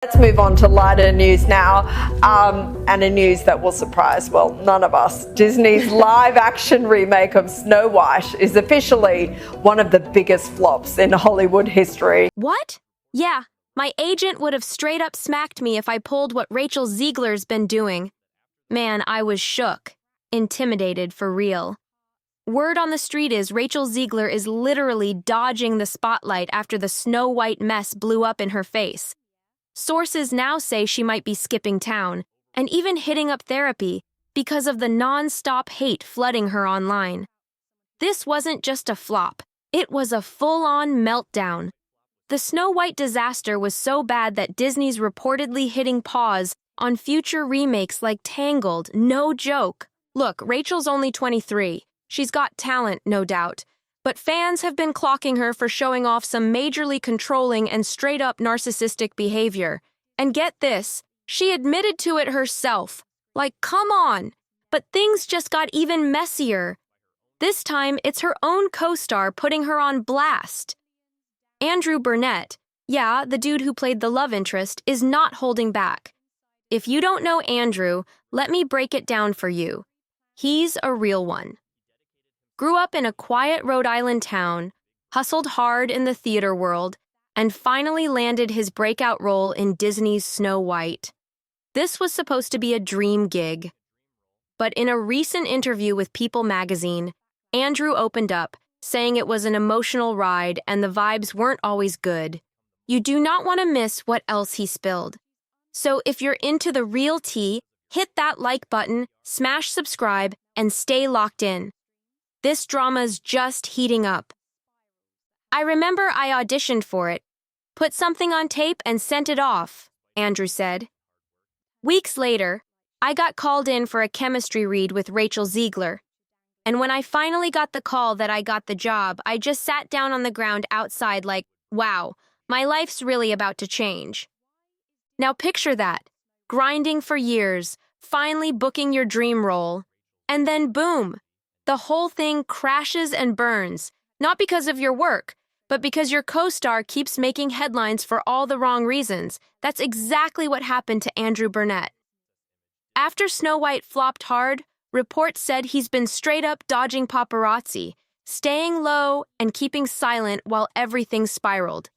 Let's move on to lighter news now, and a news that will surprise, well, none of us. Disney's live-action remake of Snow White is officially one of the biggest flops in Hollywood history. What? Yeah, my agent would have straight up smacked me if I pulled what Rachel Zegler's been doing. Man, I was shook. Intimidated for real. Word on the street is Rachel Zegler is literally dodging the spotlight after the Snow White mess blew up in her face. Sources now say she might be skipping town, and even hitting up therapy, because of the non-stop hate flooding her online. This wasn't just a flop, it was a full-on meltdown. The Snow White disaster was so bad that Disney's reportedly hitting pause on future remakes like Tangled, no joke. Look, Rachel's only 23. She's got talent, no doubt. But fans have been clocking her for showing off some majorly controlling and straight-up narcissistic behavior. And get this, she admitted to it herself. Like, come on! But things just got even messier. This time, it's her own co-star putting her on blast. Andrew Burnap, yeah, the dude who played the love interest, is not holding back. If you don't know Andrew, let me break it down for you. He's a real one. Grew up in a quiet Rhode Island town, hustled hard in the theater world, and finally landed his breakout role in Disney's Snow White. This was supposed to be a dream gig. But in a recent interview with People magazine, Andrew opened up, saying it was an emotional ride and the vibes weren't always good. You do not want to miss what else he spilled. So if you're into the real tea, hit that like button, smash subscribe, and stay locked in. This drama's just heating up. I remember I auditioned for it, put something on tape and sent it off, Andrew said. Weeks later, I got called in for a chemistry read with Rachel Zegler. And when I finally got the call that I got the job, I just sat down on the ground outside like, wow, my life's really about to change. Now picture that, grinding for years, finally booking your dream role, and then boom! The whole thing crashes and burns, not because of your work, but because your co-star keeps making headlines for all the wrong reasons. That's exactly what happened to Andrew Burnap. After Snow White flopped hard, reports said he's been straight up dodging paparazzi, staying low and keeping silent while everything spiraled.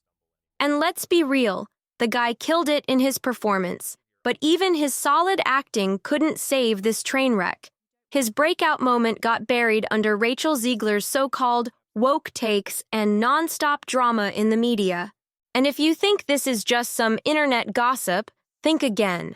And let's be real, the guy killed it in his performance, but even his solid acting couldn't save this train wreck. His breakout moment got buried under Rachel Zegler's so-called woke takes and non-stop drama in the media. And if you think this is just some internet gossip, think again.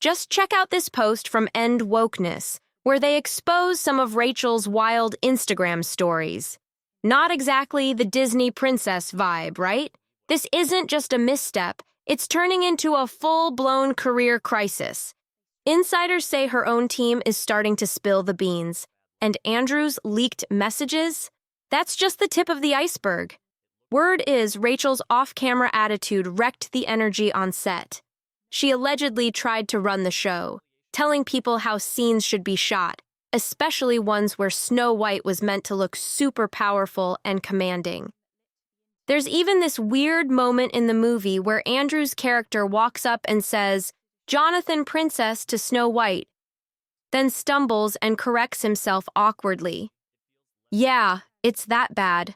Just check out this post from End Wokeness, where they expose some of Rachel's wild Instagram stories. Not exactly the Disney princess vibe, right? This isn't just a misstep, it's turning into a full-blown career crisis. Insiders say her own team is starting to spill the beans, and Andrew's leaked messages? That's just the tip of the iceberg. Word is Rachel's off-camera attitude wrecked the energy on set. She allegedly tried to run the show, telling people how scenes should be shot, especially ones where Snow White was meant to look super powerful and commanding. There's even this weird moment in the movie where Andrew's character walks up and says, "Jonathan Princess" to Snow White, then stumbles and corrects himself awkwardly. Yeah, it's that bad.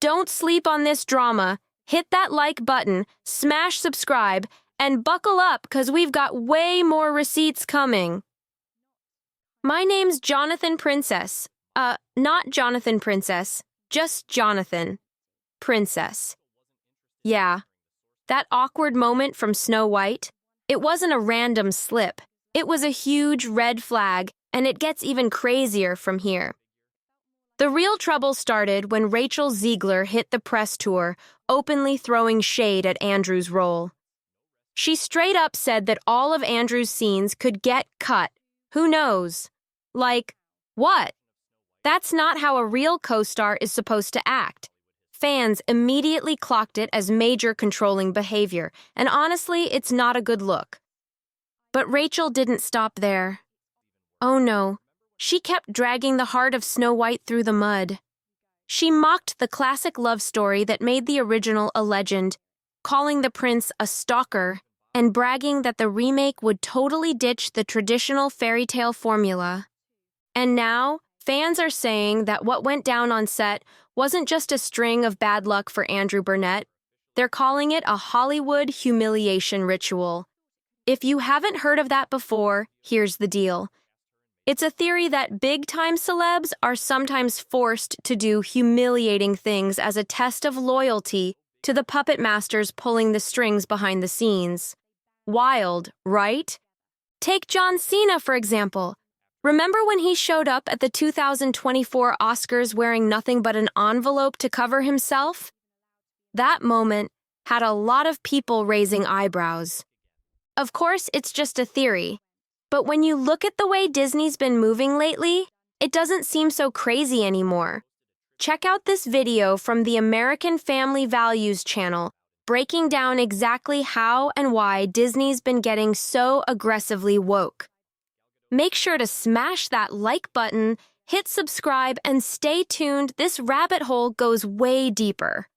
Don't sleep on this drama. Hit that like button, smash subscribe, and buckle up 'cause we've got way more receipts coming. My name's Jonathan Princess. Not Jonathan Princess, just Jonathan Princess. Yeah, that awkward moment from Snow White, it wasn't a random slip. It was a huge red flag, and it gets even crazier from here. The real trouble started when Rachel Zegler hit the press tour, openly throwing shade at Andrew's role. She straight up said that all of Andrew's scenes could get cut. Who knows? Like, what? That's not how a real co-star is supposed to act. Fans immediately clocked it as major controlling behavior, and honestly, it's not a good look. But Rachel didn't stop there. Oh no, she kept dragging the heart of Snow White through the mud. She mocked the classic love story that made the original a legend, calling the prince a stalker and bragging that the remake would totally ditch the traditional fairy tale formula. And now, fans are saying that what went down on set wasn't just a string of bad luck for Andrew Burnett. They're calling it a Hollywood humiliation ritual. If you haven't heard of that before, here's the deal. It's a theory that big-time celebs are sometimes forced to do humiliating things as a test of loyalty to the puppet masters pulling the strings behind the scenes. Wild, right? Take John Cena, for example. Remember when he showed up at the 2024 Oscars wearing nothing but an envelope to cover himself? That moment had a lot of people raising eyebrows. Of course, it's just a theory, but when you look at the way Disney's been moving lately, it doesn't seem so crazy anymore. Check out this video from the American Family Values channel, breaking down exactly how and why Disney's been getting so aggressively woke. Make sure to smash that like button, hit subscribe, and stay tuned. This rabbit hole goes way deeper.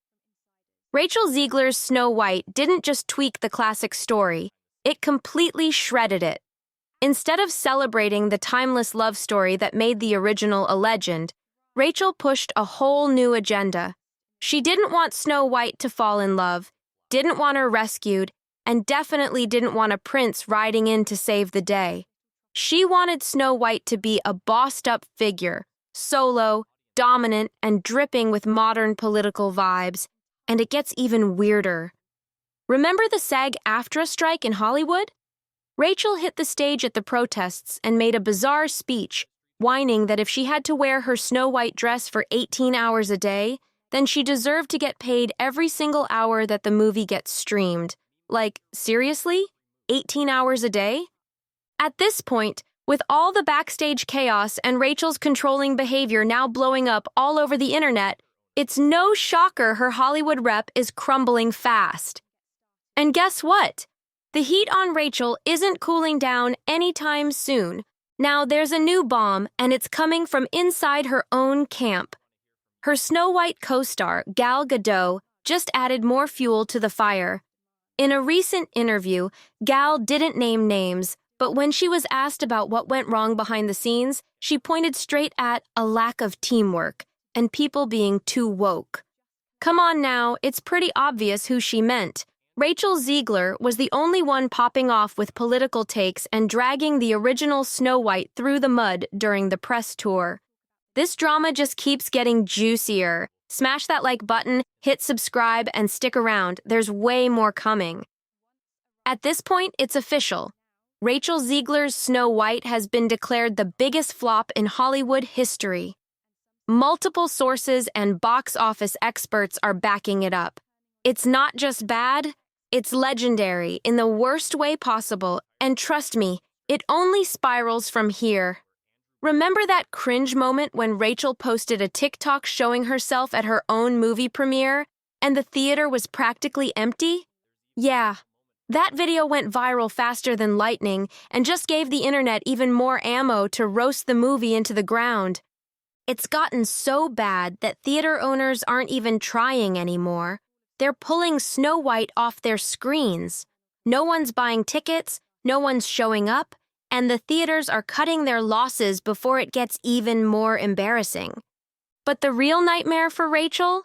Rachel Zegler's Snow White didn't just tweak the classic story, it completely shredded it. Instead of celebrating the timeless love story that made the original a legend, Rachel pushed a whole new agenda. She didn't want Snow White to fall in love, didn't want her rescued, and definitely didn't want a prince riding in to save the day. She wanted Snow White to be a bossed-up figure, solo, dominant, and dripping with modern political vibes. And it gets even weirder. Remember the SAG-AFTRA strike in Hollywood? Rachel hit the stage at the protests and made a bizarre speech, whining that if she had to wear her Snow White dress for 18 hours a day, then she deserved to get paid every single hour that the movie gets streamed. Like, seriously? 18 hours a day? At this point, with all the backstage chaos and Rachel's controlling behavior now blowing up all over the internet, it's no shocker her Hollywood rep is crumbling fast. And guess what? The heat on Rachel isn't cooling down anytime soon. Now there's a new bomb, and it's coming from inside her own camp. Her Snow White co-star, Gal Gadot, just added more fuel to the fire. In a recent interview, Gal didn't name names, but when she was asked about what went wrong behind the scenes, she pointed straight at a lack of teamwork and people being too woke. Come on now, it's pretty obvious who she meant. Rachel Zegler was the only one popping off with political takes and dragging the original Snow White through the mud during the press tour. This drama just keeps getting juicier. Smash that like button, hit subscribe, and stick around. There's way more coming. At this point, it's official. Rachel Zegler's Snow White has been declared the biggest flop in Hollywood history. Multiple sources and box office experts are backing it up. It's not just bad, it's legendary in the worst way possible, and trust me, it only spirals from here. Remember that cringe moment when Rachel posted a TikTok showing herself at her own movie premiere, and the theater was practically empty? Yeah, that video went viral faster than lightning and just gave the internet even more ammo to roast the movie into the ground. It's gotten so bad that theater owners aren't even trying anymore. They're pulling Snow White off their screens. No one's buying tickets, no one's showing up, and the theaters are cutting their losses before it gets even more embarrassing. But the real nightmare for Rachel?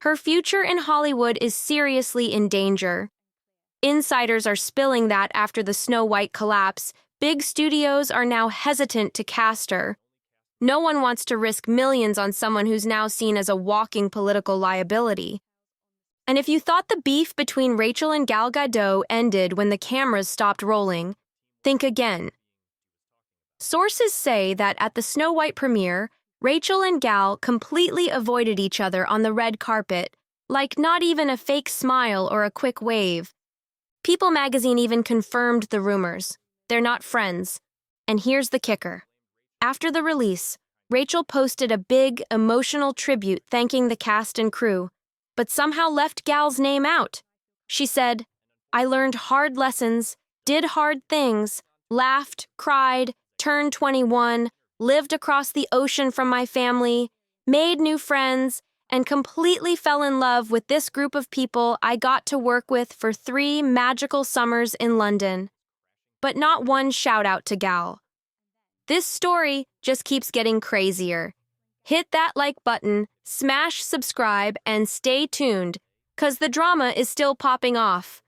Her future in Hollywood is seriously in danger. Insiders are spilling that after the Snow White collapse, big studios are now hesitant to cast her. No one wants to risk millions on someone who's now seen as a walking political liability. And if you thought the beef between Rachel and Gal Gadot ended when the cameras stopped rolling, think again. Sources say that at the Snow White premiere, Rachel and Gal completely avoided each other on the red carpet, like not even a fake smile or a quick wave. People magazine even confirmed the rumors. They're not friends. And here's the kicker. After the release, Rachel posted a big, emotional tribute thanking the cast and crew, but somehow left Gal's name out. She said, "I learned hard lessons, did hard things, laughed, cried, turned 21, lived across the ocean from my family, made new friends, and completely fell in love with this group of people I got to work with for 3 magical summers in London. But not one shout out to Gal. This story just keeps getting crazier. Hit that like button, smash subscribe, and stay tuned, 'cause the drama is still popping off.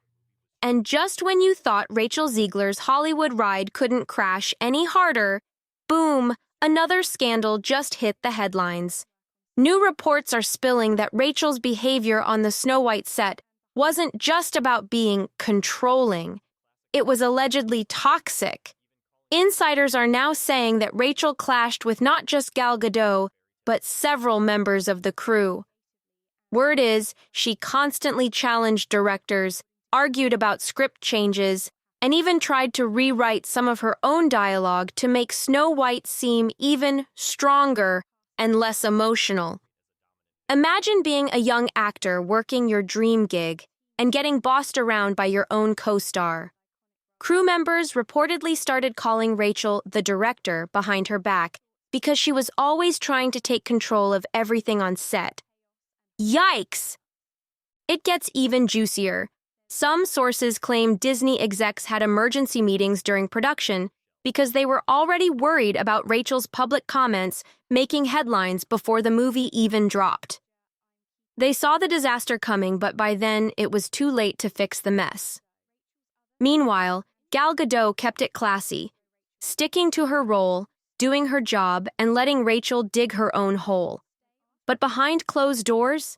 And just when you thought Rachel Zegler's Hollywood ride couldn't crash any harder, boom, another scandal just hit the headlines. New reports are spilling that Rachel's behavior on the Snow White set wasn't just about being controlling. It was allegedly toxic. Insiders are now saying that Rachel clashed with not just Gal Gadot, but several members of the crew. Word is, she constantly challenged directors, argued about script changes, and even tried to rewrite some of her own dialogue to make Snow White seem even stronger and less emotional. Imagine being a young actor working your dream gig and getting bossed around by your own co-star. Crew members reportedly started calling Rachel the director behind her back because she was always trying to take control of everything on set. Yikes! It gets even juicier. Some sources claim Disney execs had emergency meetings during production because they were already worried about Rachel's public comments making headlines before the movie even dropped. They saw the disaster coming, but by then it was too late to fix the mess. Meanwhile, Gal Gadot kept it classy, sticking to her role, doing her job, and letting Rachel dig her own hole. But behind closed doors,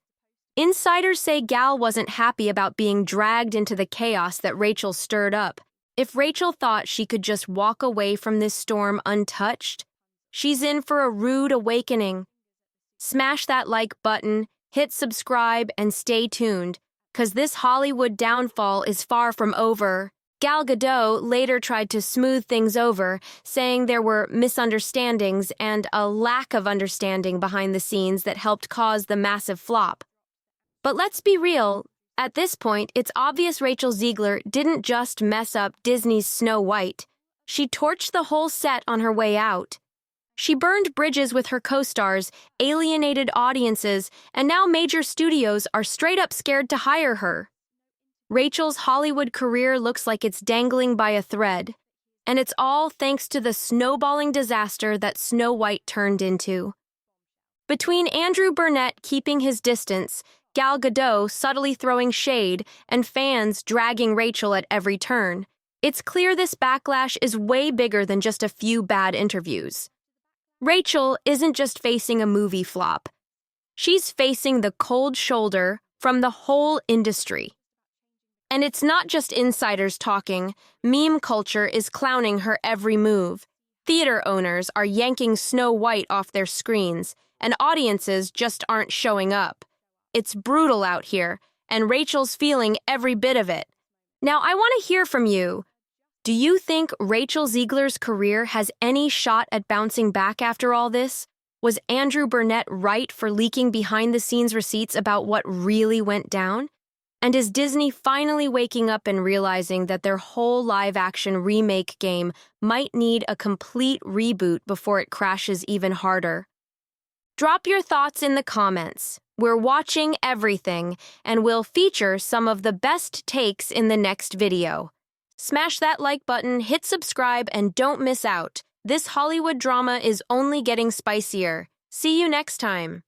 insiders say Gal wasn't happy about being dragged into the chaos that Rachel stirred up. If Rachel thought she could just walk away from this storm untouched, she's in for a rude awakening. Smash that like button, hit subscribe, and stay tuned, 'cause this Hollywood downfall is far from over. Gal Gadot later tried to smooth things over, saying there were misunderstandings and a lack of understanding behind the scenes that helped cause the massive flop. But let's be real, at this point, it's obvious Rachel Zegler didn't just mess up Disney's Snow White. She torched the whole set on her way out. She burned bridges with her co-stars, alienated audiences, and now major studios are straight up scared to hire her. Rachel's Hollywood career looks like it's dangling by a thread, and it's all thanks to the snowballing disaster that Snow White turned into. Between Andrew Burnett keeping his distance, Gal Gadot subtly throwing shade, and fans dragging Rachel at every turn, it's clear this backlash is way bigger than just a few bad interviews. Rachel isn't just facing a movie flop. She's facing the cold shoulder from the whole industry. And it's not just insiders talking. Meme culture is clowning her every move. Theater owners are yanking Snow White off their screens, and audiences just aren't showing up. It's brutal out here, and Rachel's feeling every bit of it. Now, I want to hear from you. Do you think Rachel Zegler's career has any shot at bouncing back after all this? Was Andrew Burnett right for leaking behind-the-scenes receipts about what really went down? And is Disney finally waking up and realizing that their whole live-action remake game might need a complete reboot before it crashes even harder? Drop your thoughts in the comments. We're watching everything, and we'll feature some of the best takes in the next video. Smash that like button, hit subscribe, and don't miss out. This Hollywood drama is only getting spicier. See you next time.